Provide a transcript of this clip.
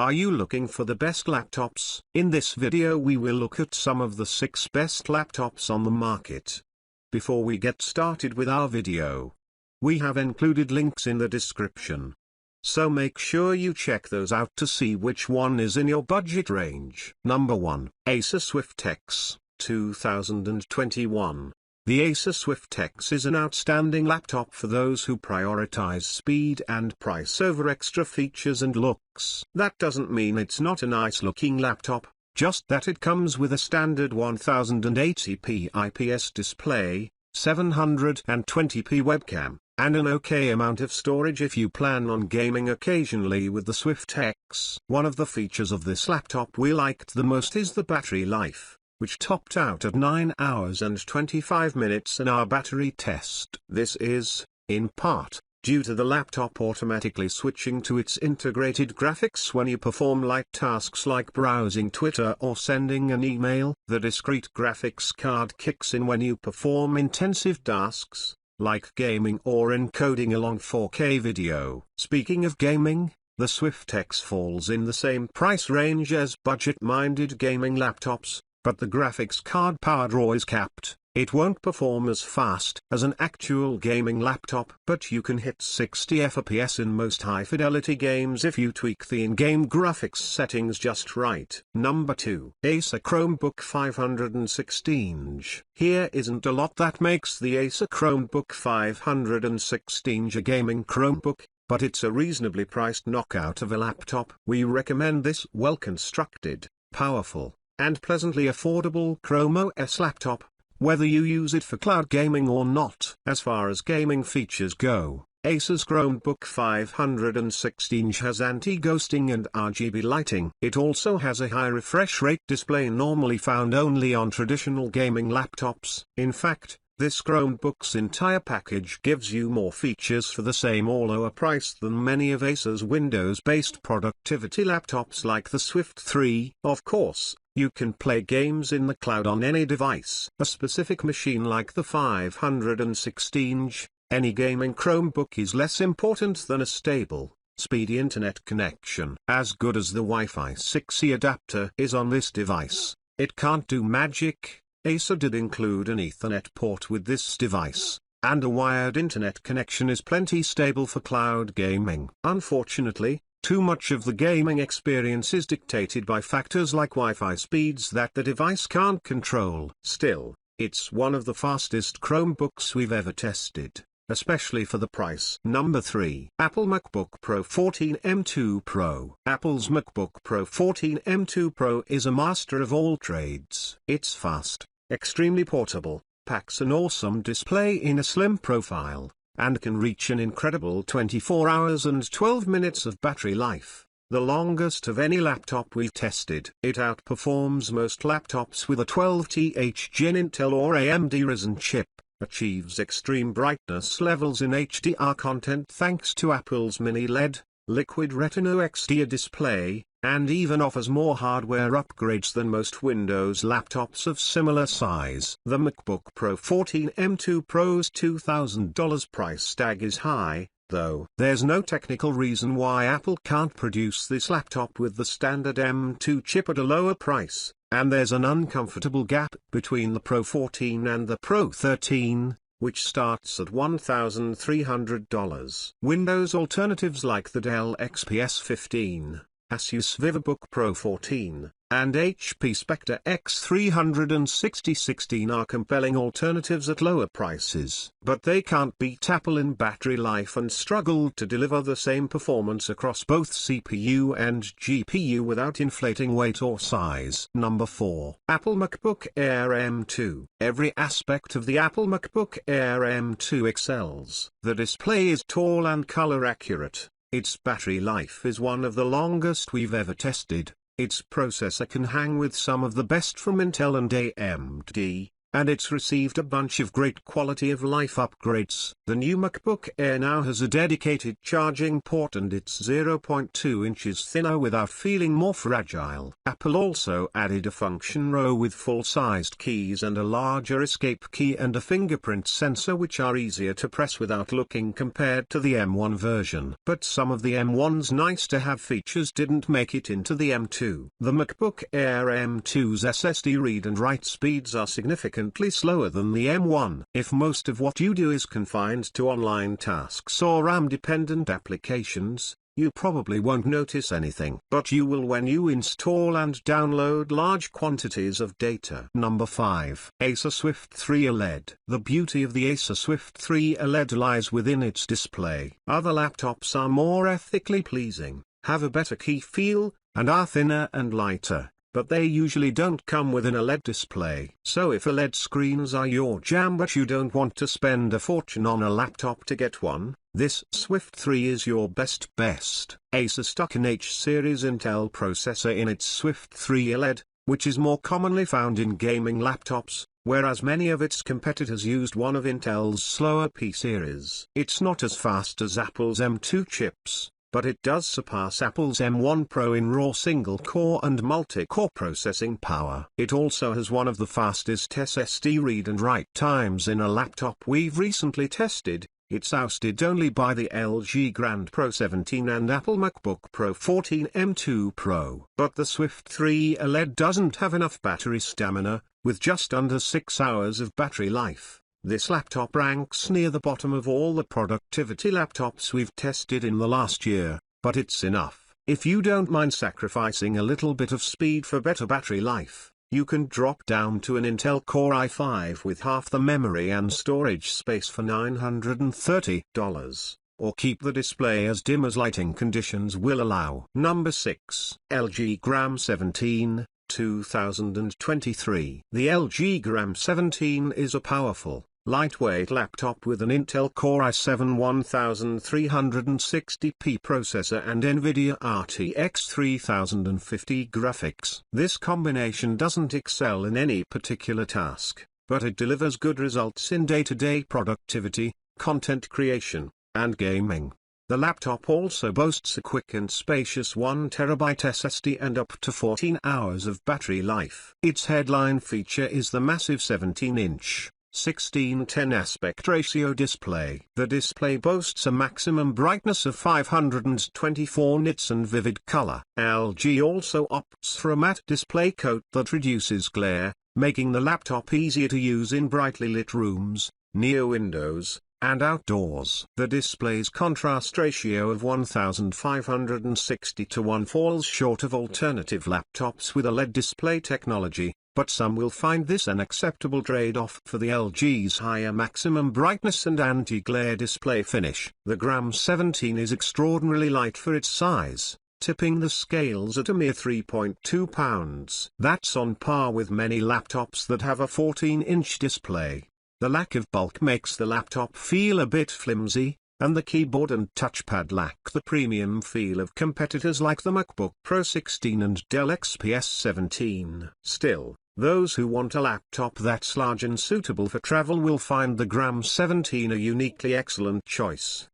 Are you looking for the best laptops? In this video we will look at some of the 6 best laptops on the market. Before we get started with our video, we have included links in the description. So make sure you check those out to see which one is in your budget range. Number 1, Acer Swift X, 2021. The Acer Swift X is an outstanding laptop for those who prioritize speed and price over extra features and looks. That doesn't mean it's not a nice-looking laptop, just that it comes with a standard 1080p IPS display, 720p webcam, and an okay amount of storage if you plan on gaming occasionally with the Swift X. One of the features of this laptop we liked the most is the battery life, which topped out at 9 hours and 25 minutes in our battery test. This is, in part, due to the laptop automatically switching to its integrated graphics when you perform light tasks like browsing Twitter or sending an email. The discrete graphics card kicks in when you perform intensive tasks, like gaming or encoding a long 4K video. Speaking of gaming, the Swift X falls in the same price range as budget-minded gaming laptops, but the graphics card power draw is capped. It won't perform as fast as an actual gaming laptop, but you can hit 60 FPS in most high-fidelity games if you tweak the in-game graphics settings just right. Number 2, Acer Chromebook 516. Here isn't a lot that makes the Acer Chromebook 516 a gaming Chromebook, but it's a reasonably priced knockout of a laptop. We recommend this well-constructed, powerful, and pleasantly affordable Chrome OS laptop, whether you use it for cloud gaming or not. As far as gaming features go, Acer's Chromebook 516 has anti-ghosting and RGB lighting. It also has a high refresh rate display normally found only on traditional gaming laptops. In fact, this Chromebook's entire package gives you more features for the same or lower price than many of Acer's Windows-based productivity laptops like the Swift 3. Of course, you can play games in the cloud on any device. A specific machine like the 516, any gaming Chromebook is less important than a stable, speedy internet connection. As good as the Wi-Fi 6E adapter is on this device, it can't do magic. Acer did include an Ethernet port with this device, and a wired internet connection is plenty stable for cloud gaming. Unfortunately, too much of the gaming experience is dictated by factors like Wi-Fi speeds that the device can't control. Still, it's one of the fastest Chromebooks we've ever tested, especially for the price. Number 3, Apple MacBook Pro 14 M2 Pro. Apple's MacBook Pro 14 M2 Pro is a master of all trades. It's fast, extremely portable, packs an awesome display in a slim profile, and can reach an incredible 24 hours and 12 minutes of battery life, the longest of any laptop we've tested. It outperforms most laptops with a 12th Gen Intel or AMD Ryzen chip, achieves extreme brightness levels in HDR content thanks to Apple's Mini LED, Liquid Retina XDR display, and even offers more hardware upgrades than most Windows laptops of similar size. The MacBook Pro 14 M2 Pro's $2,000 price tag is high, though. There's no technical reason why Apple can't produce this laptop with the standard M2 chip at a lower price, and there's an uncomfortable gap between the Pro 14 and the Pro 13, which starts at $1,300. Windows alternatives like the Dell XPS 15, Asus VivoBook Pro 14, and HP Spectre X360/16 are compelling alternatives at lower prices. But they can't beat Apple in battery life and struggle to deliver the same performance across both CPU and GPU without inflating weight or size. Number 4, Apple MacBook Air M2. Every aspect of the Apple MacBook Air M2 excels. The display is tall and color accurate. Its battery life is one of the longest we've ever tested. Its processor can hang with some of the best from Intel and AMD, and it's received a bunch of great quality of life upgrades. The new MacBook Air now has a dedicated charging port and it's 0.2 inches thinner without feeling more fragile. Apple also added a function row with full-sized keys and a larger escape key and a fingerprint sensor which are easier to press without looking compared to the M1 version. But some of the M1's nice-to-have features didn't make it into the M2. The MacBook Air M2's SSD read and write speeds are significantly slower than the M1. If most of what you do is confined to online tasks or RAM-dependent applications, you probably won't notice anything. But you will when you install and download large quantities of data. Number 5. Acer Swift 3 OLED. The beauty of the Acer Swift 3 OLED lies within its display. Other laptops are more ethically pleasing, have a better key feel, and are thinner and lighter, but they usually don't come with an OLED display. So if OLED screens are your jam but you don't want to spend a fortune on a laptop to get one, this Swift 3 is your best. Acer stuck an H-series Intel processor in its Swift 3 OLED, which is more commonly found in gaming laptops, whereas many of its competitors used one of Intel's slower P-series. It's not as fast as Apple's M2 chips, but it does surpass Apple's M1 Pro in raw single-core and multi-core processing power. It also has one of the fastest SSD read and write times in a laptop we've recently tested. It's ousted only by the LG Grand Pro 17 and Apple MacBook Pro 14 M2 Pro. But the Swift 3 OLED doesn't have enough battery stamina, with just under 6 hours of battery life. This laptop ranks near the bottom of all the productivity laptops we've tested in the last year, but it's enough. If you don't mind sacrificing a little bit of speed for better battery life, you can drop down to an Intel Core i5 with half the memory and storage space for $930, or keep the display as dim as lighting conditions will allow. Number 6. LG Gram 17, 2023. The LG Gram 17 is a powerful, lightweight laptop with an Intel Core i7-1360p processor and NVIDIA RTX 3050 graphics. This combination doesn't excel in any particular task, but it delivers good results in day-to-day productivity, content creation, and gaming. The laptop also boasts a quick and spacious 1TB SSD and up to 14 hours of battery life. Its headline feature is the massive 17-inch 16:10 aspect ratio display. The display boasts a maximum brightness of 524 nits and vivid color. LG also opts for a matte display coat that reduces glare, making the laptop easier to use in brightly lit rooms, near windows, and outdoors. The display's contrast ratio of 1560:1 falls short of alternative laptops with OLED display technology, but some will find this an acceptable trade-off for the LG's higher maximum brightness and anti-glare display finish. The Gram 17 is extraordinarily light for its size, tipping the scales at a mere 3.2 pounds. That's on par with many laptops that have a 14-inch display. The lack of bulk makes the laptop feel a bit flimsy, and the keyboard and touchpad lack the premium feel of competitors like the MacBook Pro 16 and Dell XPS 17. Still, those who want a laptop that's large and suitable for travel will find the Gram 17 a uniquely excellent choice.